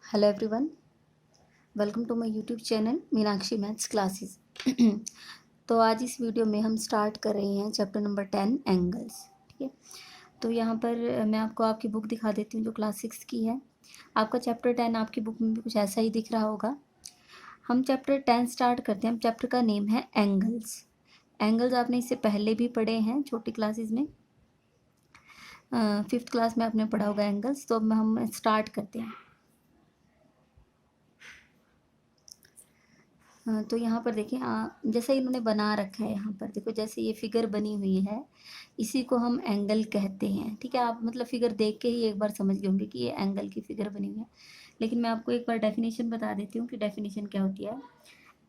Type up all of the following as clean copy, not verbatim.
Hello everyone, welcome to my YouTube channel Meenakshi maths classes. तो आज इस वीडियो में हम स्टार्ट कर रहे हैं चैप्टर नंबर 10 एंगल्स। ठीक है, तो यहाँ पर मैं आपको आपकी बुक दिखा देती हूँ जो क्लास 6 की है। आपका चैप्टर 10 आपकी बुक में भी कुछ ऐसा ही दिख रहा होगा। हम चैप्टर 10 स्टार्ट करते हैं। हम चैप्टर का नेम है एंगल्स। एंगल्स आपने इससे पहले भी पढ़े हैं छोटी क्लासेस में, 5th क्लास में आपने पढ़ा होगा एंगल्स। तो अब हम स्टार्ट करते हैं। हाँ, तो यहाँ पर देखिए, जैसे इन्होंने बना रखा है, यहाँ पर देखो जैसे ये फिगर बनी हुई है, इसी को हम एंगल कहते हैं। ठीक है, आप मतलब फिगर देख के ही एक बार समझ गए होंगे कि ये एंगल की फिगर बनी हुई है। लेकिन मैं आपको एक बार डेफिनेशन बता देती हूँ कि डेफिनेशन क्या होती है।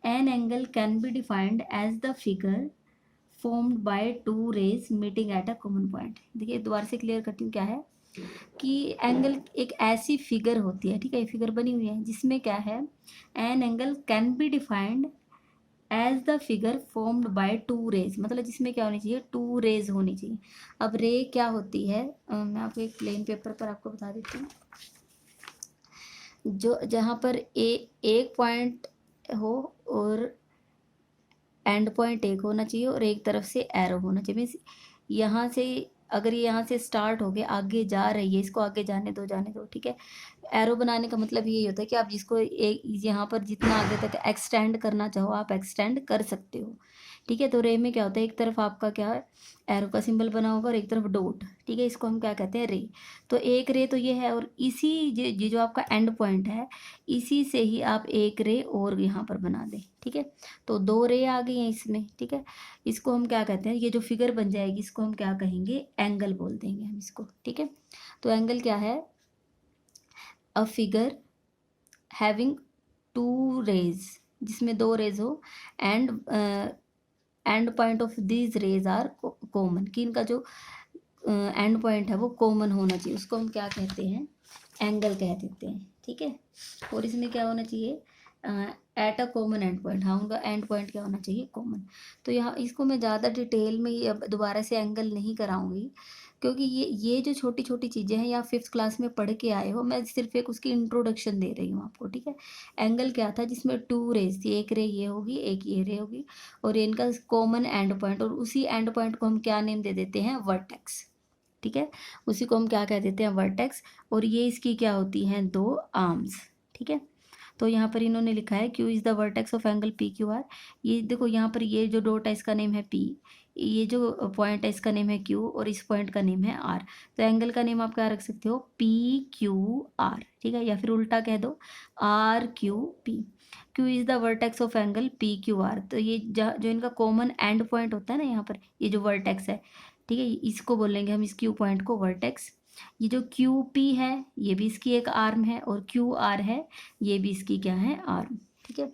An angle can be defined as the figure formed by two rays meeting at a common point. देखिए दोबारा से क्लियर करती हूँ क्या है कि एंगल एक ऐसी फिगर होती है, ठीक है, ये फिगर बनी हुई है जिसमें क्या है, an angle can be defined as the figure formed by two rays, मतलब जिसमें क्या होनी चाहिए, टू रेज होनी चाहिए। अब रे क्या होती है, मैं आपको एक प्लेन पेपर पर आपको बता देती हूँ। जो जहाँ पर एक पॉइंट हो और एंड पॉइंट एक होना चाहिए और एक तरफ से एरो होना चाहिए। मीन्स यहाँ से, अगर ये यहाँ से स्टार्ट हो गया, आगे जा रही है, इसको आगे जाने दो, ठीक है। एरो बनाने का मतलब यही होता है कि आप जिसको एक यहाँ पर जितना आगे तक एक्सटेंड करना चाहो आप एक्सटेंड कर सकते हो। ठीक है, तो रे में क्या होता है, एक तरफ आपका क्या है, एरो का सिंबल बना होगा और एक तरफ डॉट। ठीक है, इसको हम क्या कहते हैं, रे। तो एक रे तो ये है, और इसी ये जो आपका एंड पॉइंट है, इसी से ही आप एक रे और यहाँ पर बना दें। ठीक है, तो दो रे आ गई हैं इसमें। ठीक है, इसको हम क्या कहते हैं, ये जो फिगर बन जाएगी इसको हम क्या कहेंगे, एंगल बोल देंगे हम इसको। ठीक है, तो एंगल क्या है, a figure having two rays, जिसमें दो रेज हो, and end point of these rays are common, कि इनका जो एंड पॉइंट है वो कॉमन होना चाहिए, उसको हम क्या कहते हैं, एंगल कह देते हैं। ठीक है, और इसमें क्या होना चाहिए, eight a common and point. हाँ, उनका एंड पॉइंट क्या होना चाहिए, कॉमन। तो यहाँ इसको मैं ज़्यादा डिटेल में अब दोबारा से एंगल नहीं कराऊंगी, क्योंकि ये जो छोटी छोटी चीज़ें हैं या 5th क्लास में पढ़ के आए हो, मैं सिर्फ एक उसकी इंट्रोडक्शन दे रही हूँ आपको। ठीक है, एंगल क्या था, जिसमें टू रेज थी, एक रे ये होगी, एक ये रे होगी, और इनका कॉमन एंड पॉइंट, और उसी एंड पॉइंट को हम क्या नेम दे देते हैं, वर्टेक्स। ठीक है, उसी को हम क्या कह देते हैं, वर्टेक्स। और ये इसकी क्या होती हैं, दो आर्म्स। ठीक है, तो यहाँ पर इन्होंने लिखा है Q is the vertex of angle P Q are. ये देखो यहाँ पर ये जो डॉट है इसका नेम है पी, ये जो पॉइंट है इसका नेम है क्यू, और इस पॉइंट का नेम है आर। तो एंगल का नेम आप क्या रख सकते हो, पी क्यू आर। ठीक है, या फिर उल्टा कह दो, R Q P. Q is the vertex of angle P Q R. तो ये जो इनका कॉमन एंड पॉइंट होता है ना, यहाँ पर ये जो वर्टेक्स है, ठीक है, इसको बोलेंगे हम, इस क्यू पॉइंट को, वर्टेक्स। ये जो क्यू पी है ये भी इसकी एक आर्म है, और क्यू आर है ये भी इसकी क्या है, आर्म। ठीक है,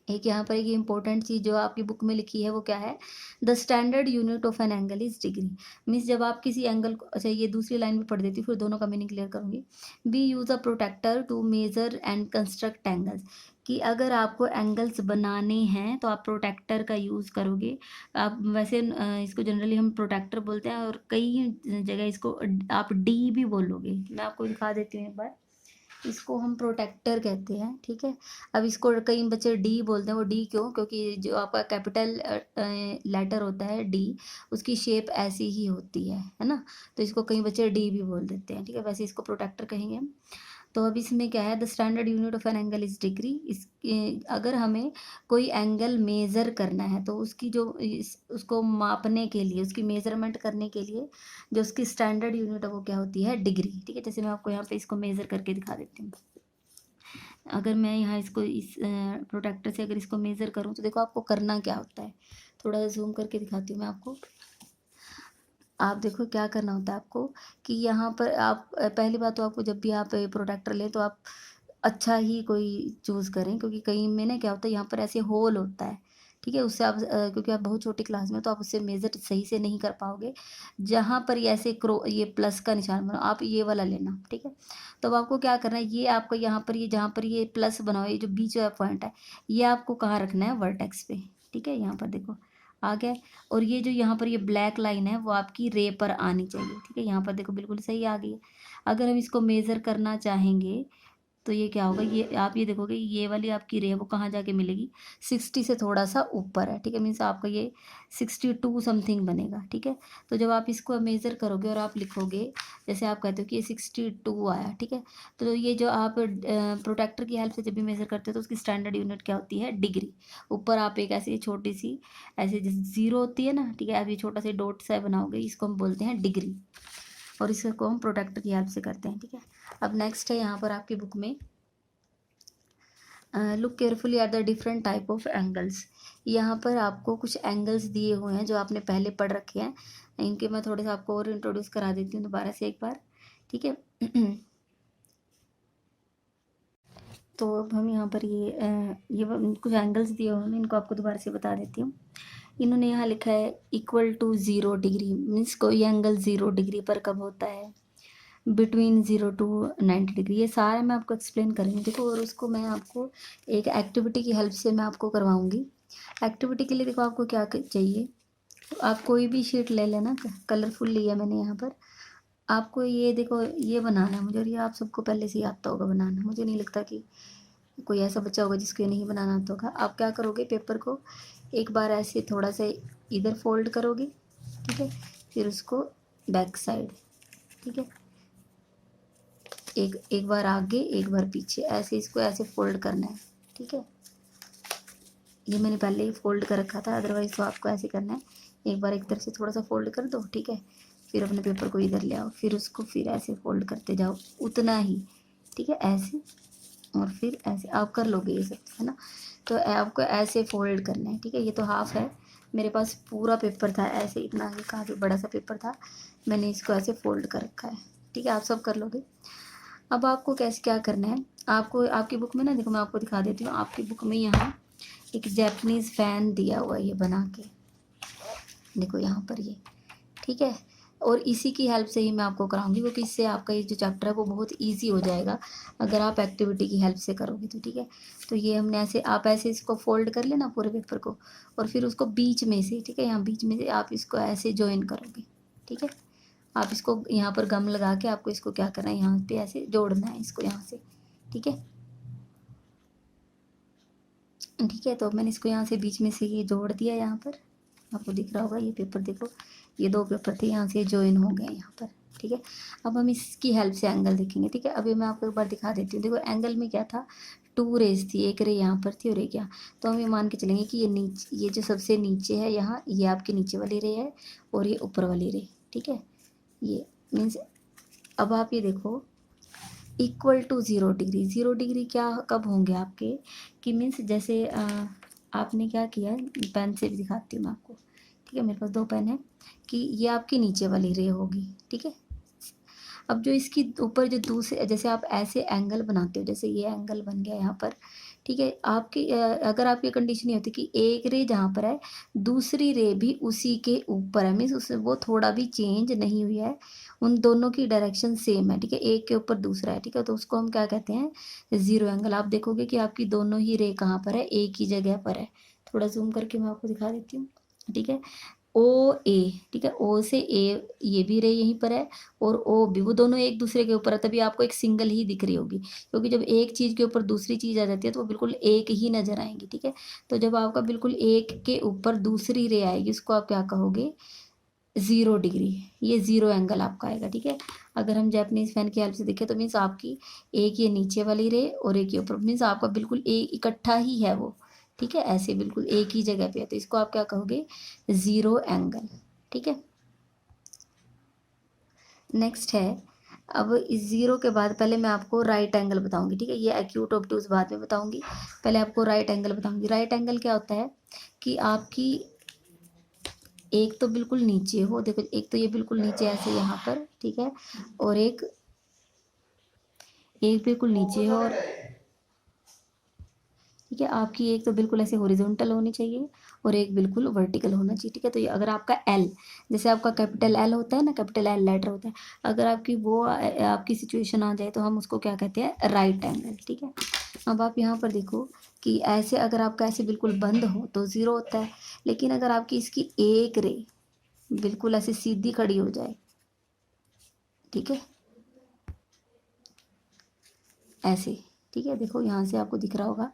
एक यहाँ पर एक इंपॉर्टेंट चीज़ जो आपकी बुक में लिखी है वो क्या है, the standard unit of an angle is degree. Means जब आप किसी एंगल को, अच्छा ये दूसरी लाइन में पढ़ देती हूँ फिर दोनों का मीनिंग क्लियर करूंगी। Be use a protractor to measure and construct angles, कि अगर आपको एंगल्स बनाने हैं तो आप प्रोटेक्टर का यूज़ करोगे। आप वैसे इसको जनरली हम प्रोटेक्टर बोलते हैं, और कई जगह इसको आप डी भी बोलोगे। मैं आपको दिखा देती हूँ एक बार, इसको हम प्रोटेक्टर कहते हैं। ठीक है, अब इसको कई बच्चे डी बोलते हैं। वो डी क्यों, क्योंकि जो आपका कैपिटल लेटर होता है डी, उसकी शेप ऐसी ही होती है ना, तो इसको कई बच्चे डी भी बोल देते हैं। ठीक है, वैसे इसको प्रोटेक्टर कहेंगे हम। तो अब इसमें क्या है, the standard unit of an angle is degree. इस अगर हमें कोई एंगल मेज़र करना है तो उसकी जो उसको मापने के लिए, उसकी मेज़रमेंट करने के लिए जो उसकी स्टैंडर्ड यूनिट है वो क्या होती है, डिग्री। ठीक है, जैसे मैं आपको यहाँ पे इसको मेज़र करके दिखा देती हूँ। अगर मैं यहाँ इसको इस प्रोटेक्टर से अगर इसको मेज़र करूँ तो देखो आपको करना क्या होता है, थोड़ा जूम करके दिखाती हूँ मैं आपको। आप देखो क्या करना होता है आपको, कि यहाँ पर आप पहली बात तो आपको जब भी आप प्रोटेक्टर लें तो आप अच्छा ही कोई चूज़ करें, क्योंकि कहीं में ना क्या होता है, यहाँ पर ऐसे होल होता है। ठीक है, उससे आप क्योंकि आप बहुत छोटी क्लास में हो तो आप उससे मेज़र सही से नहीं कर पाओगे। जहाँ पर ये ऐसे ये प्लस का निशान बना, आप ये वाला लेना। ठीक है, तो अब आपको क्या करना है, ये आपको यहाँ पर ये जहाँ पर ये प्लस बना हुआ है, ये जो बीच वाला पॉइंट है, ये आपको कहाँ रखना है, वर्टेक्स पे। ठीक है, यहाँ पर देखो आ गया। और ये जो यहाँ पर ये ब्लैक लाइन है वो आपकी रे पर आनी चाहिए। ठीक है, यहाँ पर देखो बिल्कुल सही आ गई है। अगर हम इसको मेज़र करना चाहेंगे तो ये क्या होगा, ये आप ये देखोगे ये वाली आपकी रे है वो कहाँ जाके मिलेगी, 60 से थोड़ा सा ऊपर है, ठीक है, मीन्स आपका ये 62 समथिंग बनेगा, ठीक है। तो जब आप इसको मेज़र करोगे और आप लिखोगे, जैसे आप कहते हो कि ये 62 आया, ठीक है, तो ये जो आप प्रोटेक्टर की हेल्प से जब भी मेज़र करते हो तो उसकी स्टैंडर्ड यूनिट क्या होती है, डिग्री। ऊपर आप एक ऐसी छोटी सी ऐसे जैसे ज़ीरो होती है ना, ठीक है, आप ये छोटा सा डॉट सा बनाओगे, इसको हम बोलते हैं डिग्री, और इसको हम प्रोटेक्टर की हेल्प से करते हैं, ठीक है। अब नेक्स्ट है यहाँ पर आपकी बुक में look carefully at the different type of angles. यहाँ पर आपको कुछ एंगल्स दिए हुए हैं जो आपने पहले पढ़ रखे हैं, इनके मैं थोड़े सा आपको और इंट्रोड्यूस करा देती हूँ दोबारा से एक बार, ठीक है। तो अब हम यहाँ पर ये कुछ एंगल्स दिए हुए हैं, इनको आपको दोबारा से बता देती हूँ। इन्होंने यहाँ लिखा है इक्वल टू 0 डिग्री, मीन्स कोई एंगल 0 डिग्री पर कब होता है, बिटवीन 0 टू 90 डिग्री, ये सारा मैं आपको एक्सप्लेन करूँगी, देखो। और उसको मैं आपको एक एक्टिविटी की हेल्प से मैं आपको करवाऊँगी। एक्टिविटी के लिए देखो आपको क्या चाहिए, आप कोई भी शीट ले लेना, कलरफुल लिया मैंने यहाँ पर। आपको ये देखो ये बनाना है मुझे, और ये आप सबको पहले से ही आता होगा बनाना, मुझे नहीं लगता कि कोई ऐसा बच्चा होगा जिसको ये नहीं बनाना आता होगा। आप क्या करोगे, पेपर को एक बार ऐसे थोड़ा सा इधर फोल्ड करोगे, ठीक है, फिर उसको बैक साइड, ठीक है, एक बार आगे एक बार पीछे, ऐसे इसको ऐसे फोल्ड करना है, ठीक है। ये मैंने पहले ही फोल्ड कर रखा था, अदरवाइज तो आपको ऐसे करना है, एक बार एक तरफ से थोड़ा सा फोल्ड कर दो, ठीक है, फिर अपने पेपर को इधर ले आओ, फिर उसको फिर ऐसे फोल्ड करते जाओ उतना ही, ठीक है, ऐसे, और फिर ऐसे आप कर लोगे ये सब, है ना। तो आपको ऐसे फोल्ड करना है, ठीक है। ये तो हाफ है, मेरे पास पूरा पेपर था ऐसे, इतना ही काफ़ी बड़ा सा पेपर था, मैंने इसको ऐसे फोल्ड कर रखा है, ठीक है, आप सब कर लोगे। अब आपको कैसे क्या करना है, आपको आपकी बुक में ना, देखो मैं आपको दिखा देती हूँ, आपकी बुक में यहाँ एक जैपनीज़ फ़ैन दिया हुआ है ये बना के, देखो यहाँ पर ये, ठीक है। और इसी की हेल्प से ही मैं आपको कराऊंगी, क्योंकि इससे आपका ये जो चैप्टर है वो बहुत इजी हो जाएगा अगर आप एक्टिविटी की हेल्प से करोगे तो, ठीक है। तो ये हमने ऐसे, आप ऐसे इसको फोल्ड कर लेना पूरे पेपर को, और फिर उसको बीच में से, ठीक है, यहाँ बीच में से आप इसको ऐसे ज्वाइन करोगे, ठीक है। आप इसको यहाँ पर गम लगा के आपको इसको क्या करना है, यहाँ पे ऐसे जोड़ना है इसको यहाँ से, ठीक है, ठीक है। तो मैंने इसको यहाँ से बीच में से ये जोड़ दिया, यहाँ पर आपको दिख रहा होगा ये पेपर, देखो ये दो पेपर थे, यहाँ से ज्वाइन हो गए यहाँ पर, ठीक है। अब हम इसकी हेल्प से एंगल देखेंगे, ठीक है। अभी मैं आपको एक बार दिखा देती हूँ, देखो एंगल में क्या था, 2 रेज थी, एक रे यहाँ पर थी और एक यहाँ, तो हम ये मान के चलेंगे कि ये नीचे, ये जो सबसे नीचे है यहाँ, ये आपकी नीचे वाली रे है, और ये ऊपर वाली रे, ठीक है। ये मीन्स, अब आप ये देखो इक्वल टू 0 डिग्री, 0 डिग्री क्या कब होंगे आपके, कि मीन्स जैसे आपने क्या किया है, पेन से भी दिखाती हूँ मैं आपको, ठीक है, मेरे पास 2 पेन है, कि ये आपकी नीचे वाली रे होगी, ठीक है। अब जो इसकी ऊपर जो दूसरे, जैसे आप ऐसे एंगल बनाते हो, जैसे ये एंगल बन गया यहाँ पर, ठीक है, आपकी अगर आपकी कंडीशन ये होती कि एक रे जहाँ पर है दूसरी रे भी उसी के ऊपर है, मीन्स उससे वो थोड़ा भी चेंज नहीं हुई है, उन दोनों की डायरेक्शन सेम है, ठीक है, एक के ऊपर दूसरा है, ठीक है, तो उसको हम क्या कहते हैं, ज़ीरो एंगल। आप देखोगे कि आपकी दोनों ही रे कहाँ पर है, एक ही जगह पर है, थोड़ा जूम करके मैं आपको दिखा देती हूँ, ठीक है। ओ ए, ठीक है, ओ से ए ये भी रे यहीं पर है, और ओ भी, वो दोनों एक दूसरे के ऊपर है, तभी आपको एक सिंगल ही दिख रही होगी, क्योंकि जब एक चीज़ के ऊपर दूसरी चीज़ आ जाती है तो वो बिल्कुल एक ही नज़र आएंगी, ठीक है। तो जब आपका बिल्कुल एक के ऊपर दूसरी रे आएगी उसको आप क्या कहोगे, 0 डिग्री, ये 0 एंगल आपका आएगा, ठीक है। अगर हम जैपनीज फैन की हेल्प से देखें तो मीन्स आपकी एक ये नीचे वाली रे और एक ये ऊपर, मीन्स आपका बिल्कुल एक इकट्ठा ही है वो, ठीक है, ऐसे बिल्कुल एक ही जगह पे है, तो इसको आप क्या कहोगे, 0 एंगल, ठीक है। नेक्स्ट है, अब इस 0 के बाद पहले मैं आपको राइट एंगल बताऊंगी, ठीक है, ये एक्यूट ऑब्टूज बाद में बताऊंगी, पहले आपको राइट एंगल बताऊंगी। राइट एंगल क्या होता है कि आपकी एक तो बिल्कुल नीचे हो, देखो एक तो ये बिल्कुल नीचे ऐसे यहाँ पर, ठीक है, और एक एक बिल्कुल नीचे हो, और ठीक है, आपकी एक तो बिल्कुल ऐसे हॉरिजॉन्टल होनी चाहिए और एक बिल्कुल वर्टिकल होना चाहिए, ठीक है। तो ये अगर आपका एल, जैसे आपका कैपिटल एल होता है ना, कैपिटल एल लेटर होता है, अगर आपकी वो आपकी सिचुएशन आ जाए तो हम उसको क्या कहते हैं, राइट एंगल, ठीक है। अब आप यहाँ पर देखो कि ऐसे अगर आपका ऐसे बिल्कुल बंद हो तो 0 होता है, लेकिन अगर आपकी इसकी एक रे बिल्कुल ऐसे सीधी खड़ी हो जाए, ठीक है, ऐसे, ठीक है, देखो यहाँ से आपको दिख रहा होगा,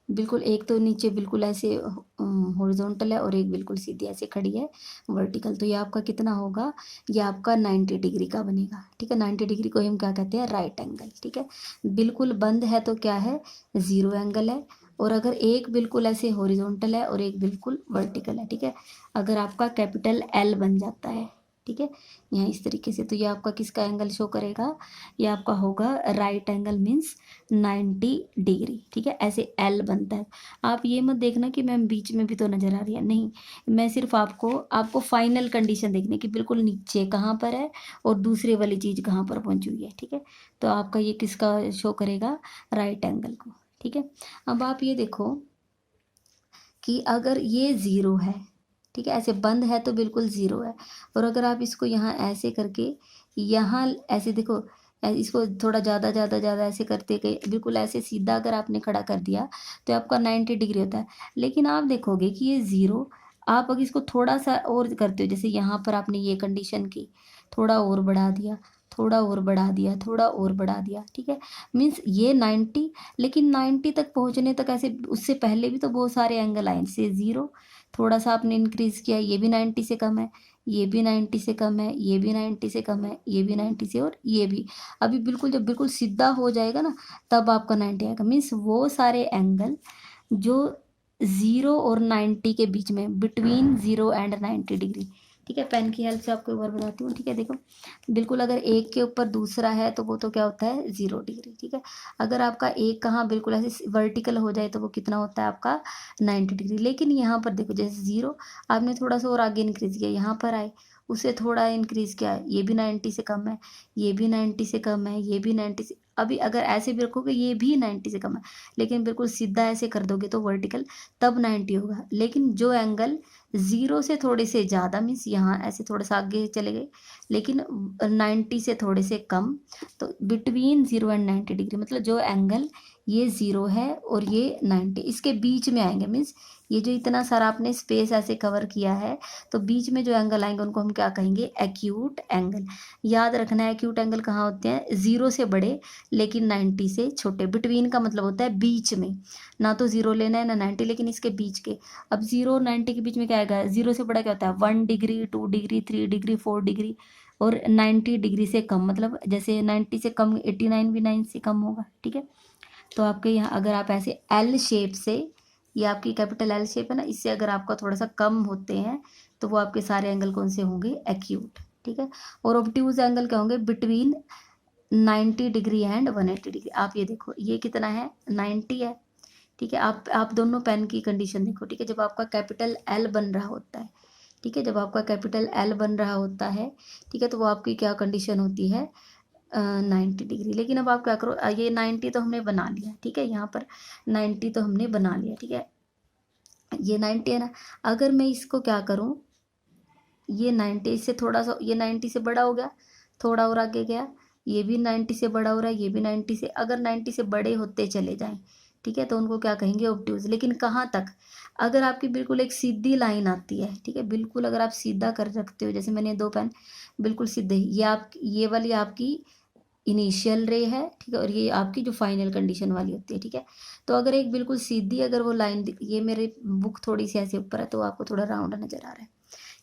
बिल्कुल एक तो नीचे बिल्कुल ऐसे हॉरिजॉन्टल है और एक बिल्कुल सीधी ऐसे खड़ी है वर्टिकल। तो ये आपका कितना होगा, ये आपका 90 डिग्री का बनेगा। ठीक है, 90 डिग्री को हम क्या कहते हैं, राइट एंगल। ठीक है, बिल्कुल बंद है तो क्या है, ज़ीरो एंगल है। और अगर एक बिल्कुल ऐसे हॉरिजॉन्टल है और एक बिल्कुल वर्टिकल है, ठीक है, अगर आपका कैपिटल एल बन जाता है, ठीक है, यहाँ इस तरीके से, तो ये आपका किसका एंगल शो करेगा, ये आपका होगा राइट एंगल, मीन्स 90 डिग्री। ठीक है, ऐसे एल बनता है। आप ये मत देखना कि मैम बीच में भी तो नज़र आ रही है, नहीं, मैं सिर्फ आपको फाइनल कंडीशन देखने की, बिल्कुल नीचे कहाँ पर है और दूसरे वाली चीज़ कहाँ पर पहुँची हुई है। ठीक है, तो आपका ये किसका शो करेगा, राइट एंगल को। ठीक है, अब आप ये देखो कि अगर ये ज़ीरो है, ठीक है, ऐसे बंद है तो बिल्कुल ज़ीरो है, और अगर आप इसको यहाँ ऐसे करके यहाँ ऐसे देखो, इसको थोड़ा ज़्यादा ज़्यादा ज़्यादा ऐसे करते गए, बिल्कुल ऐसे सीधा अगर आपने खड़ा कर दिया तो आपका 90 डिग्री होता है। लेकिन आप देखोगे कि ये ज़ीरो, आप अगर इसको थोड़ा सा और करते हो, जैसे यहाँ पर आपने ये कंडीशन की, थोड़ा और बढ़ा दिया, थोड़ा और बढ़ा दिया, थोड़ा और बढ़ा दिया, ठीक है, मीन्स ये 90, लेकिन 90 तक पहुँचने तक ऐसे उससे पहले भी तो बहुत सारे एंगल आए, से ज़ीरो, थोड़ा सा आपने इंक्रीज़ किया, ये भी 90 से कम है, ये भी 90 से कम है, ये भी 90 से कम है, ये भी 90 से, और ये भी। अभी बिल्कुल जब बिल्कुल सीधा हो जाएगा ना, तब आपका 90 आएगा। मीन्स वो सारे एंगल जो 0 और 90 के बीच में, बिटवीन 0 एंड 90 डिग्री। ठीक है, पेन की हेल्प से आपको एक बार बताती हूँ। ठीक है, देखो बिल्कुल अगर एक के ऊपर दूसरा है तो वो तो क्या होता है, 0 डिग्री। ठीक है, अगर आपका एक कहाँ बिल्कुल ऐसे वर्टिकल हो जाए तो वो कितना होता है आपका, 90 डिग्री। लेकिन यहाँ पर देखो, जैसे 0 आपने थोड़ा सा और आगे इंक्रीज किया, यहाँ पर आए, उसे थोड़ा इंक्रीज किया है, ये भी 90 से कम है, ये भी 90 से कम है, ये भी 90 से, अभी अगर ऐसे भी रखोगे ये भी 90 से कम है, लेकिन बिल्कुल सीधा ऐसे कर दोगे तो वर्टिकल, तब 90 होगा। लेकिन जो एंगल 0 से थोड़े से ज़्यादा, मीन्स यहाँ ऐसे थोड़ा सा आगे चले गए, लेकिन 90 से थोड़े से कम, तो बिटवीन 0 एंड 90 डिग्री, मतलब जो एंगल ये 0 है और ये 90, इसके बीच में आएंगे। मीन्स ये जो इतना सारा आपने स्पेस ऐसे कवर किया है, तो बीच में जो एंगल आएंगे उनको हम क्या कहेंगे, एक्यूट एंगल। याद रखना है, एक्यूट एंगल कहाँ होते हैं, 0 से बड़े लेकिन 90 से छोटे। बिटवीन का मतलब होता है बीच में, ना तो 0 लेना है ना 90, लेकिन इसके बीच के। अब 0 और 90 के बीच में क्या आएगा, 0 से बड़ा क्या होता है, 1 डिग्री, 2 डिग्री, 3 डिग्री, 4 डिग्री, और 90 डिग्री से कम, मतलब जैसे 90 से कम 89 भी 9 से कम होगा। ठीक है, तो आपके यहाँ अगर आप ऐसे एल शेप से, ये आपकी कैपिटल एल शेप है ना, इससे अगर आपका थोड़ा सा कम होते हैं तो वो आपके सारे एंगल कौन से होंगे, एक्यूट। ठीक है, और ऑब्ट्यूज एंगल क्या होंगे, बिटवीन 90 डिग्री एंड 180 डिग्री। आप ये देखो, ये कितना है, 90 है। ठीक है, आप दोनों पेन की कंडीशन देखो। ठीक है, जब आपका कैपिटल एल बन रहा होता है, ठीक है, जब आपका कैपिटल एल बन रहा होता है, ठीक है, तो वो आपकी क्या कंडीशन होती है, 90 डिग्री। लेकिन अब आप क्या करो, ये 90 तो हमने बना लिया, ठीक है, यहाँ पर 90 तो हमने बना लिया। ठीक है, ये 90 है ना, अगर मैं इसको क्या करूँ, ये 90 से थोड़ा सा, ये 90 से बड़ा हो गया, थोड़ा और आगे गया, ये भी 90 से बड़ा हो रहा है, ये भी 90 से, अगर 90 से बड़े होते चले जाएं, ठीक है, तो उनको क्या कहेंगे, ऑब्ट्यूज। लेकिन कहाँ तक, अगर आपकी बिल्कुल एक सीधी लाइन आती है, ठीक है, बिल्कुल अगर आप सीधा कर रखते हो, जैसे मैंने दो पेन बिल्कुल सीधे, ये वाली आपकी इनिशियल रे है, ठीक है, और ये आपकी जो फाइनल कंडीशन वाली होती है। ठीक है, तो अगर एक बिल्कुल सीधी अगर वो लाइन, ये मेरी बुक थोड़ी सी ऐसे ऊपर है तो आपको थोड़ा राउंड नज़र आ रहा है।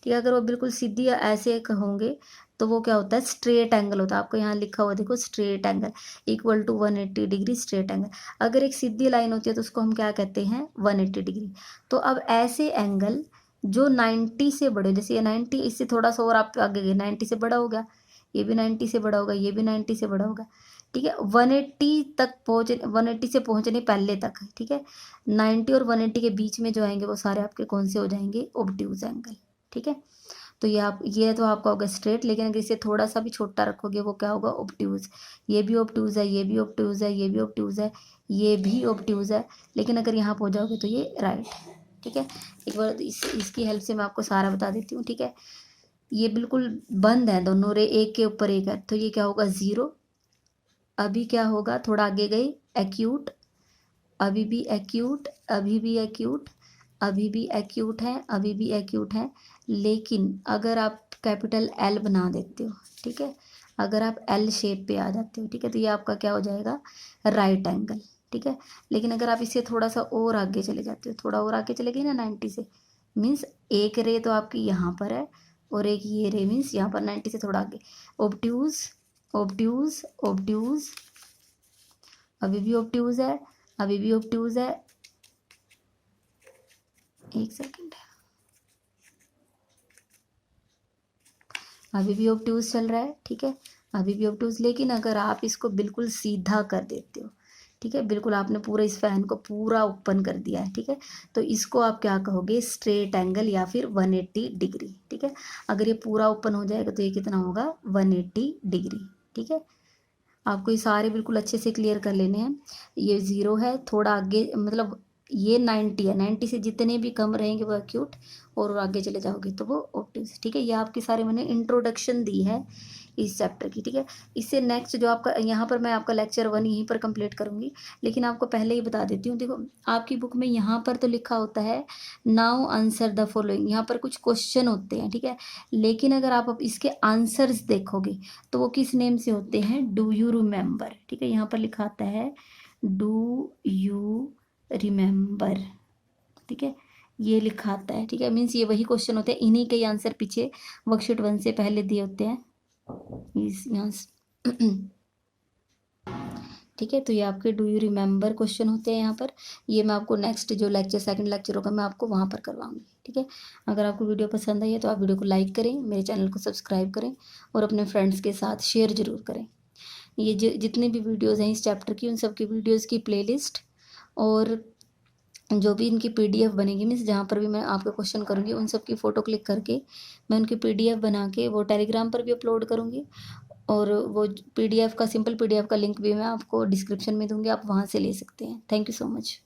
ठीक है, अगर वो बिल्कुल सीधी ऐसे होंगे तो वो क्या होता है, स्ट्रेट एंगल होता है। आपको यहाँ लिखा हुआ देखो, straight angle equal to 180 degree straight angle. अगर एक सीधी लाइन होती है तो उसको हम क्या कहते हैं, 180 डिग्री। तो अब ऐसे एंगल जो 90 से बड़े, जैसे ये 90, इससे थोड़ा सा और आप आगे गए, 90 से बड़ा हो गया, ये भी 90 से बड़ा होगा, ये भी 90 से बड़ा होगा। ठीक है, 180 तक पहुँच, 180 से पहुँचने पहले तक, ठीक है, 90 और 180 के बीच में जो आएंगे वो सारे आपके कौन से हो जाएंगे, ऑब्ट्यूज एंगल। ठीक है, तो ये तो आपका होगा स्ट्रेट, लेकिन अगर इसे थोड़ा सा भी छोटा रखोगे वो क्या होगा, ऑब्ट्यूज। ये भी ऑब्ट्यूज है, ये भी ऑब्ट्यूज है, ये भी ऑब्ट्यूज है, ये भी ऑब्ट्यूज है, लेकिन अगर यहाँ पहुँच जाओगे तो ये राइट। ठीक है, एक बार इसकी हेल्प से मैं आपको सारा बता देती हूँ। ठीक है, ये बिल्कुल बंद है दोनों रे, एक के ऊपर एक है, तो ये क्या होगा, 0। अभी क्या होगा, थोड़ा आगे गई, एक्यूट, अभी भी एक्यूट, अभी भी एक्यूट, अभी भी एक्यूट है, अभी भी एक्यूट है। लेकिन अगर आप कैपिटल एल बना देते हो, ठीक है, अगर आप एल शेप पे आ जाते हो, ठीक है, तो ये आपका क्या हो जाएगा, राइट एंगल। ठीक है। लेकिन अगर आप इससे थोड़ा सा और आगे चले जाते हो, थोड़ा और आगे चले गए ना 90 से, मीन्स एक रे तो आपकी यहाँ पर है और एक ये रे मीन्स यहाँ पर 90 से थोड़ा आगे। ऑब्ट्यूज ऑब्ट्यूज ऑब्ट्यूज, अभी भी ऑब्ट्यूज है, अभी भी ऑब्ट्यूज है, एक सेकेंड, अभी भी ऑब्ट्यूज चल रहा है, ठीक है, अभी भी ऑब्ट्यूज। लेकिन अगर आप इसको बिल्कुल सीधा कर देते हो, ठीक है, बिल्कुल आपने पूरा इस फैन को पूरा ओपन कर दिया है, ठीक है, तो इसको आप क्या कहोगे, स्ट्रेट एंगल या फिर 180 डिग्री, ठीक है। अगर ये पूरा ओपन हो जाएगा तो ये कितना होगा, 180 डिग्री, ठीक है। आपको ये सारे बिल्कुल अच्छे से क्लियर कर लेने हैं। ये 0 है, थोड़ा आगे मतलब ये 90 है, 90 से जितने भी कम रहेंगे वो एक्यूट, और आगे चले जाओगे तो वो ऑब्ट्यूज, ठीक है। ये आपकी सारे मैंने इंट्रोडक्शन दी है इस चैप्टर की, ठीक है। इससे नेक्स्ट जो आपका यहाँ पर मैं आपका लेक्चर 1 यहीं पर कंप्लीट करूँगी, लेकिन आपको पहले ही बता देती हूँ। देखो आपकी बुक में यहाँ पर तो लिखा होता है नाउ आंसर द फॉलोइंग, यहाँ पर कुछ क्वेश्चन होते हैं, ठीक है। लेकिन अगर आप अब इसके आंसर्स देखोगे तो वो किस नेम से होते हैं, डू यू रिमेंबर, ठीक है। यहाँ पर लिखा आता है डू यू रिमेंबर, ठीक है, ये लिखा आता है, ठीक है। मीन्स ये वही क्वेश्चन होते हैं, इन्हीं के आंसर पीछे वर्कशीट 1 से पहले दिए होते हैं इस यहाँ ठीक है। तो ये आपके डू यू रिमेंबर क्वेश्चन होते हैं यहाँ पर। ये मैं आपको नेक्स्ट जो लेक्चर, सेकंड लेक्चर होगा, मैं आपको वहाँ पर करवाऊंगी, ठीक है। अगर आपको वीडियो पसंद आई है तो आप वीडियो को लाइक करें, मेरे चैनल को सब्सक्राइब करें और अपने फ्रेंड्स के साथ शेयर ज़रूर करें। ये जितने भी वीडियोज़ हैं इस चैप्टर की, उन सब की वीडियोज़ की प्लेलिस्ट और जो भी इनकी पीडीएफ बनेगी, मीन्स जहाँ पर भी मैं आपको क्वेश्चन करूँगी उन सब की फ़ोटो क्लिक करके मैं उनकी पीडीएफ बना के वो टेलीग्राम पर भी अपलोड करूँगी, और वो पीडीएफ का, सिंपल पीडीएफ का लिंक भी मैं आपको डिस्क्रिप्शन में दूँगी, आप वहाँ से ले सकते हैं। Thank you so much.